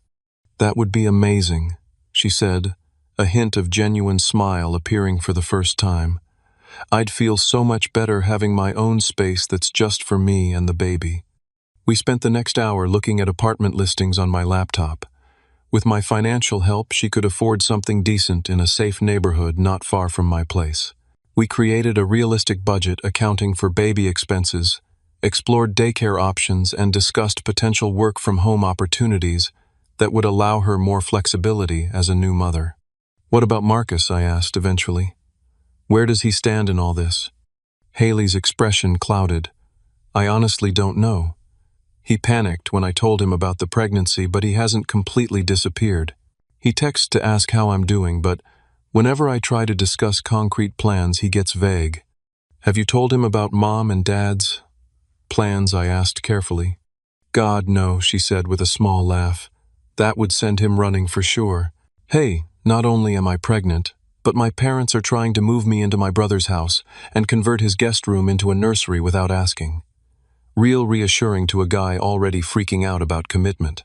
"That would be amazing," she said, a hint of genuine smile appearing for the first time. "I'd feel so much better having my own space that's just for me and the baby." We spent the next hour looking at apartment listings on my laptop. With my financial help, she could afford something decent in a safe neighborhood not far from my place. We created a realistic budget accounting for baby expenses, explored daycare options, and discussed potential work-from-home opportunities that would allow her more flexibility as a new mother. "What about Marcus?" I asked eventually. "Where does he stand in all this?" Haley's expression clouded. "I honestly don't know. He panicked when I told him about the pregnancy, but he hasn't completely disappeared. He texts to ask how I'm doing, but whenever I try to discuss concrete plans, he gets vague." "Have you told him about mom and dad's plans?" I asked carefully. "God, no," she said with a small laugh. "That would send him running for sure. Hey, not only am I pregnant, but my parents are trying to move me into my brother's house and convert his guest room into a nursery without asking." Real reassuring to a guy already freaking out about commitment.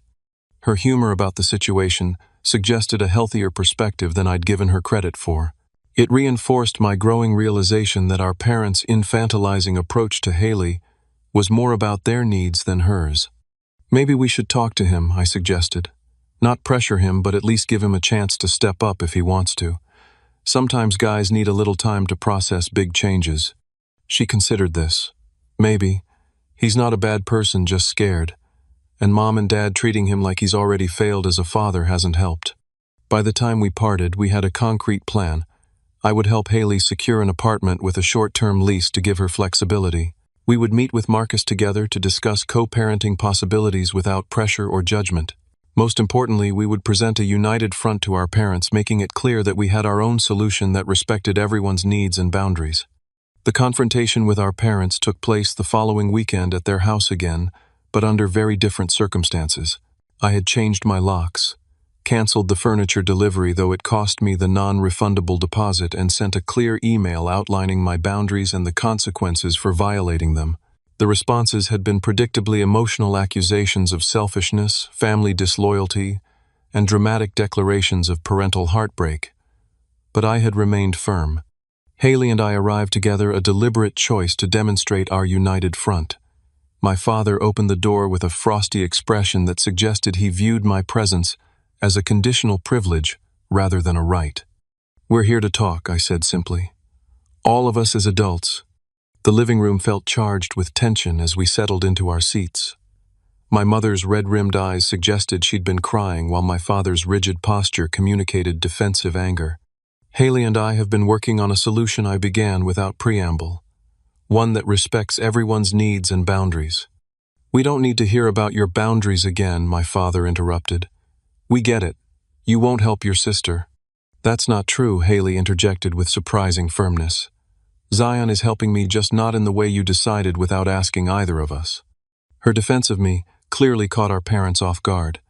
Her humor about the situation suggested a healthier perspective than I'd given her credit for. It reinforced my growing realization that our parents' infantilizing approach to Haley was more about their needs than hers. "Maybe we should talk to him," I suggested. "Not pressure him, but at least give him a chance to step up if he wants to. Sometimes guys need a little time to process big changes." She considered this. "Maybe. He's not a bad person, just scared. And mom and dad treating him like he's already failed as a father hasn't helped." By the time we parted, we had a concrete plan. I would help Haley secure an apartment with a short-term lease to give her flexibility. We would meet with Marcus together to discuss co-parenting possibilities without pressure or judgment. Most importantly, we would present a united front to our parents, making it clear that we had our own solution that respected everyone's needs and boundaries. The confrontation with our parents took place the following weekend at their house again, but under very different circumstances. I had changed my locks, canceled the furniture delivery though it cost me the non-refundable deposit, and sent a clear email outlining my boundaries and the consequences for violating them. The responses had been predictably emotional accusations of selfishness, family disloyalty, and dramatic declarations of parental heartbreak. But I had remained firm. Haley and I arrived together, a deliberate choice to demonstrate our united front. My father opened the door with a frosty expression that suggested he viewed my presence as a conditional privilege rather than a right. "We're here to talk," I said simply. "All of us as adults." The living room felt charged with tension as we settled into our seats. My mother's red-rimmed eyes suggested she'd been crying, while my father's rigid posture communicated defensive anger. "Haley and I have been working on a solution," I began without preamble. one that respects everyone's needs and boundaries. "We don't need to hear about your boundaries again," my father interrupted. "We get it. You won't help your sister." "That's not true," Haley interjected with surprising firmness. "Zion is helping me, just not in the way you decided without asking either of us." Her defense of me clearly caught our parents off guard.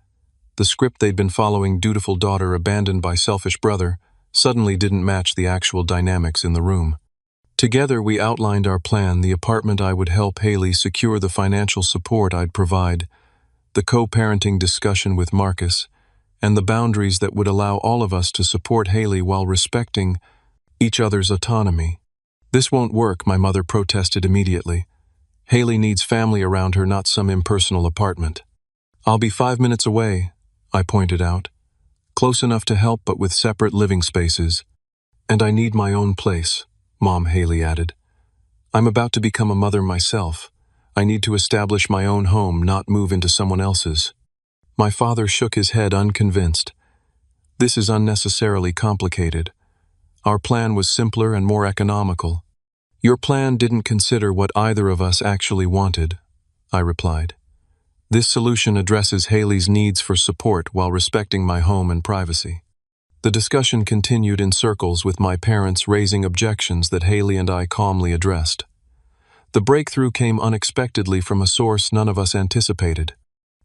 The script they'd been following, dutiful daughter abandoned by selfish brother, suddenly didn't match the actual dynamics in the room. Together we outlined our plan: the apartment I would help Haley secure, the financial support I'd provide, the co-parenting discussion with Marcus, and the boundaries that would allow all of us to support Haley while respecting each other's autonomy. "This won't work," my mother protested immediately. "Haley needs family around her, not some impersonal apartment." "I'll be 5 minutes away," I pointed out. "Close enough to help, but with separate living spaces." "And I need my own place," Mom, Haley added. "I'm about to become a mother myself. I need to establish my own home, not move into someone else's." My father shook his head, unconvinced. "This is unnecessarily complicated. Our plan was simpler and more economical." "Your plan didn't consider what either of us actually wanted," I replied. "This solution addresses Haley's needs for support while respecting my home and privacy." The discussion continued in circles, with my parents raising objections that Haley and I calmly addressed. The breakthrough came unexpectedly from a source none of us anticipated.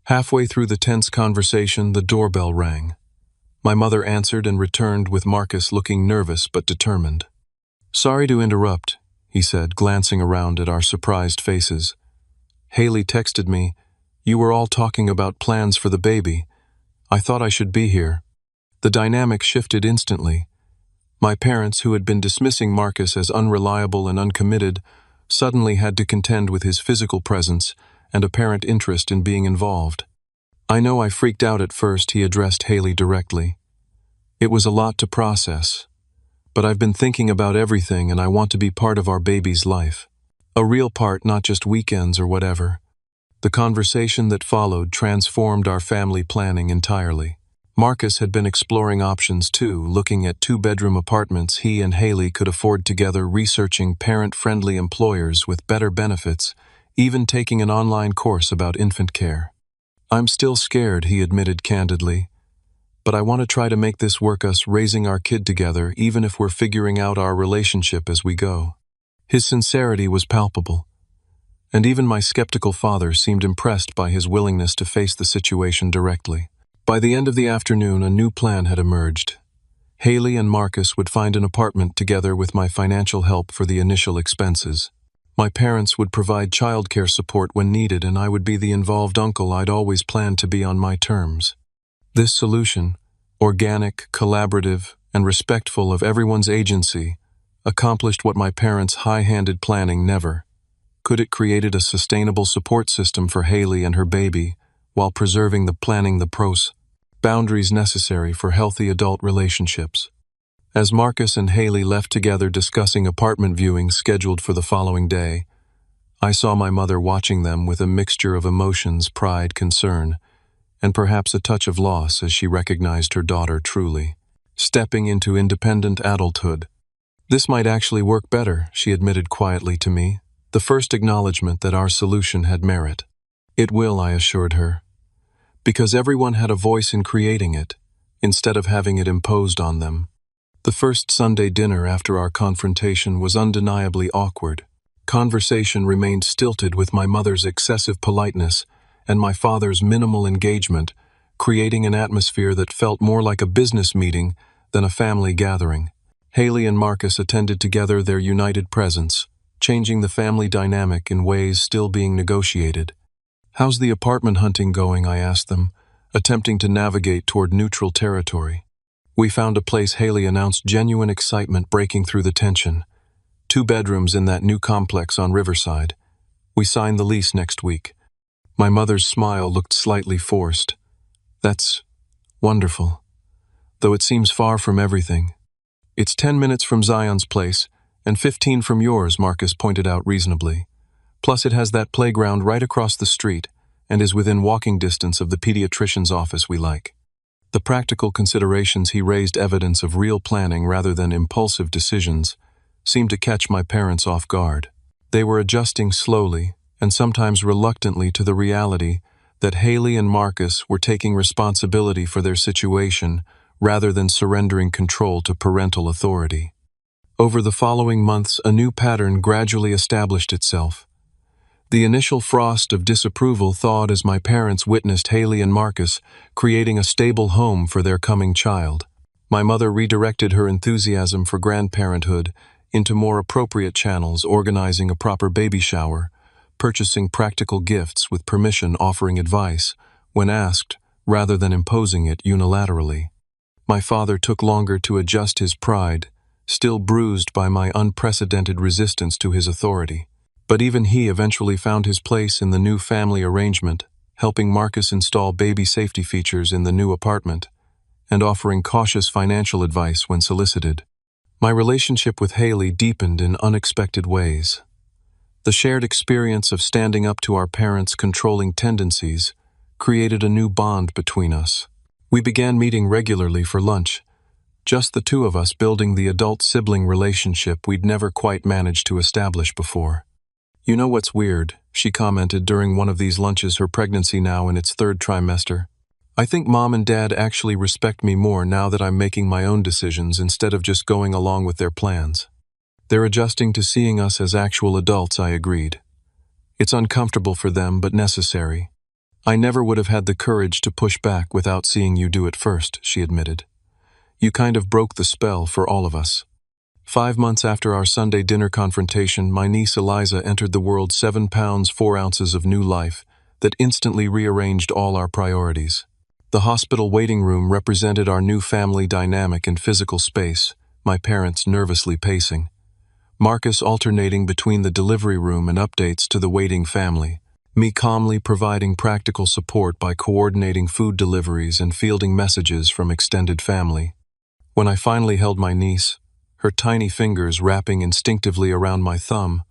Halfway through the tense conversation, the doorbell rang. My mother answered and returned with Marcus, looking nervous but determined. "Sorry to interrupt," he said, glancing around at our surprised faces. "Haley texted me. You were all talking about plans for the baby. I thought I should be here." The dynamic shifted instantly. My parents, who had been dismissing Marcus as unreliable and uncommitted, suddenly had to contend with his physical presence and apparent interest in being involved. "I know I freaked out at first," he addressed Haley directly. "It was a lot to process. But I've been thinking about everything, and I want to be part of our baby's life. A real part, not just weekends or whatever." The conversation that followed transformed our family planning entirely. Marcus had been exploring options too, looking at 2-bedroom apartments he and Haley could afford together, researching parent-friendly employers with better benefits, even taking an online course about infant care. "I'm still scared," he admitted candidly. "But I want to try to make this work, us raising our kid together, even if we're figuring out our relationship as we go." His sincerity was palpable, and even my skeptical father seemed impressed by his willingness to face the situation directly. By the end of the afternoon, a new plan had emerged. Haley and Marcus would find an apartment together with my financial help for the initial expenses. My parents would provide childcare support when needed, and I would be the involved uncle I'd always planned to be, on my terms. This solution, organic, collaborative, and respectful of everyone's agency, accomplished what my parents' high-handed planning never could. It created a sustainable support system for Haley and her baby, while preserving the boundaries necessary for healthy adult relationships. As Marcus and Haley left together discussing apartment viewings scheduled for the following day, I saw my mother watching them with a mixture of emotions: pride, concern, and perhaps a touch of loss, as she recognized her daughter truly stepping into independent adulthood. "This might actually work better," she admitted quietly to me, the first acknowledgement that our solution had merit. "It will," I assured her, "because everyone had a voice in creating it, instead of having it imposed on them." The first Sunday dinner after our confrontation was undeniably awkward. Conversation remained stilted, with my mother's excessive politeness and my father's minimal engagement, creating an atmosphere that felt more like a business meeting than a family gathering. Haley and Marcus attended together, their united presence changing the family dynamic in ways still being negotiated. "How's the apartment hunting going?" I asked them, attempting to navigate toward neutral territory. "We found a place," Haley announced, genuine excitement breaking through the tension. 2 bedrooms in that new complex on Riverside. We sign the lease next week." My mother's smile looked slightly forced. "That's wonderful. Though it seems far from everything." "It's 10 minutes from Zion's place, and 15 from yours," Marcus pointed out reasonably. "Plus it has that playground right across the street, and is within walking distance of the pediatrician's office we like." The practical considerations he raised, evidence of real planning rather than impulsive decisions, seemed to catch my parents off guard. They were adjusting slowly, and sometimes reluctantly, to the reality that Haley and Marcus were taking responsibility for their situation rather than surrendering control to parental authority. Over the following months, a new pattern gradually established itself. The initial frost of disapproval thawed as my parents witnessed Haley and Marcus creating a stable home for their coming child. My mother redirected her enthusiasm for grandparenthood into more appropriate channels, organizing a proper baby shower, purchasing practical gifts with permission, offering advice when asked, rather than imposing it unilaterally. My father took longer to adjust his pride, still bruised by my unprecedented resistance to his authority. But even he eventually found his place in the new family arrangement, helping Marcus install baby safety features in the new apartment, and offering cautious financial advice when solicited. My relationship with Haley deepened in unexpected ways. The shared experience of standing up to our parents' controlling tendencies created a new bond between us. We began meeting regularly for lunch, just the two of us, building the adult-sibling relationship we'd never quite managed to establish before. "You know what's weird?" she commented during one of these lunches, her pregnancy now in its third trimester. "I think Mom and Dad actually respect me more now that I'm making my own decisions instead of just going along with their plans. They're adjusting to seeing us as actual adults," I agreed. "It's uncomfortable for them, but necessary. I never would have had the courage to push back without seeing you do it first," she admitted. "You kind of broke the spell for all of us." 5 months after our Sunday dinner confrontation, my niece Eliza entered the world 7 pounds 4 ounces of new life that instantly rearranged all our priorities. The hospital waiting room represented our new family dynamic and physical space, my parents nervously pacing, Marcus alternating between the delivery room and updates to the waiting family, me calmly providing practical support by coordinating food deliveries and fielding messages from extended family. When I finally held my niece, her tiny fingers wrapping instinctively around my thumb,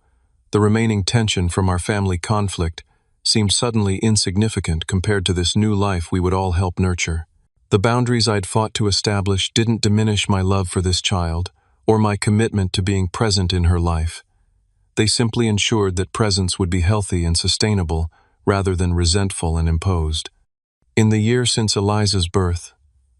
the remaining tension from our family conflict seemed suddenly insignificant compared to this new life we would all help nurture. The boundaries I'd fought to establish didn't diminish my love for this child or my commitment to being present in her life. They simply ensured that presence would be healthy and sustainable rather than resentful and imposed. In the year since Eliza's birth,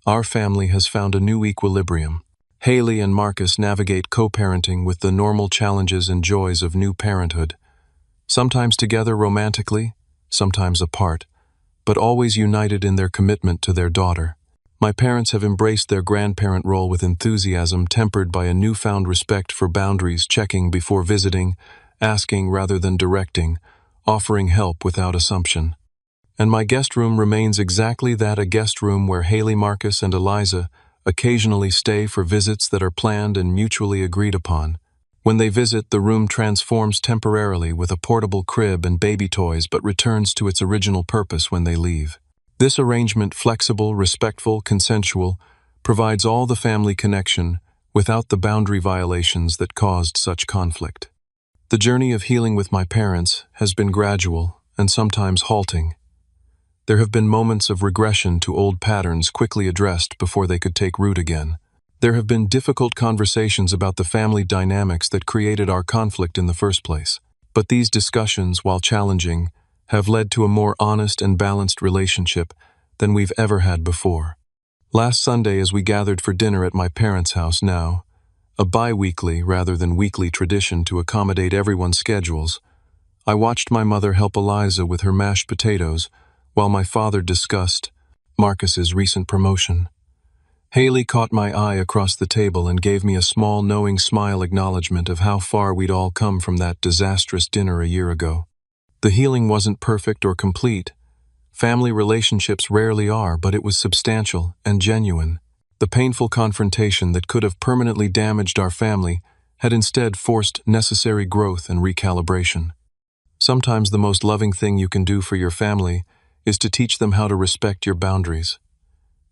our family has found a new equilibrium. Haley and Marcus navigate co-parenting with the normal challenges and joys of new parenthood, sometimes together romantically, sometimes apart, but always united in their commitment to their daughter. My parents have embraced their grandparent role with enthusiasm tempered by a newfound respect for boundaries, checking before visiting, asking rather than directing, offering help without assumption. And my guest room remains exactly that, a guest room where Haley, Marcus, and Eliza occasionally stay for visits that are planned and mutually agreed upon. When they visit, the room transforms temporarily with a portable crib and baby toys, but returns to its original purpose when they leave. This arrangement, flexible, respectful, consensual, provides all the family connection without the boundary violations that caused such conflict. The journey of healing with my parents has been gradual and sometimes halting. There have been moments of regression to old patterns quickly addressed before they could take root again. There have been difficult conversations about the family dynamics that created our conflict in the first place. But these discussions, while challenging, have led to a more honest and balanced relationship than we've ever had before. Last Sunday, as we gathered for dinner at my parents' house now, a bi-weekly rather than weekly tradition to accommodate everyone's schedules, I watched my mother help Eliza with her mashed potatoes while my father discussed Marcus's recent promotion. Haley caught my eye across the table and gave me a small, knowing smile, acknowledgement of how far we'd all come from that disastrous dinner a year ago. The healing wasn't perfect or complete. Family relationships rarely are, but it was substantial and genuine. The painful confrontation that could have permanently damaged our family had instead forced necessary growth and recalibration. Sometimes the most loving thing you can do for your family is to teach them how to respect your boundaries.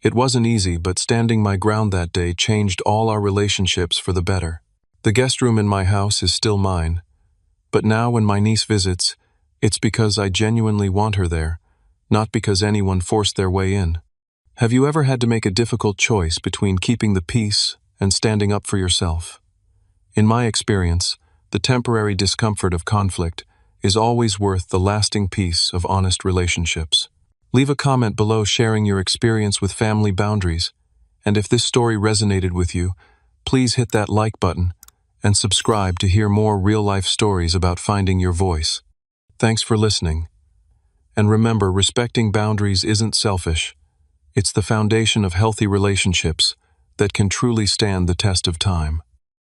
It wasn't easy, but standing my ground that day changed all our relationships for the better. The guest room in my house is still mine, but now when my niece visits, it's because I genuinely want her there, not because anyone forced their way in. Have you ever had to make a difficult choice between keeping the peace and standing up for yourself? In my experience, the temporary discomfort of conflict is always worth the lasting peace of honest relationships. Leave a comment below sharing your experience with family boundaries, and if this story resonated with you, please hit that like button and subscribe to hear more real-life stories about finding your voice. Thanks for listening. And remember, respecting boundaries isn't selfish. It's the foundation of healthy relationships that can truly stand the test of time.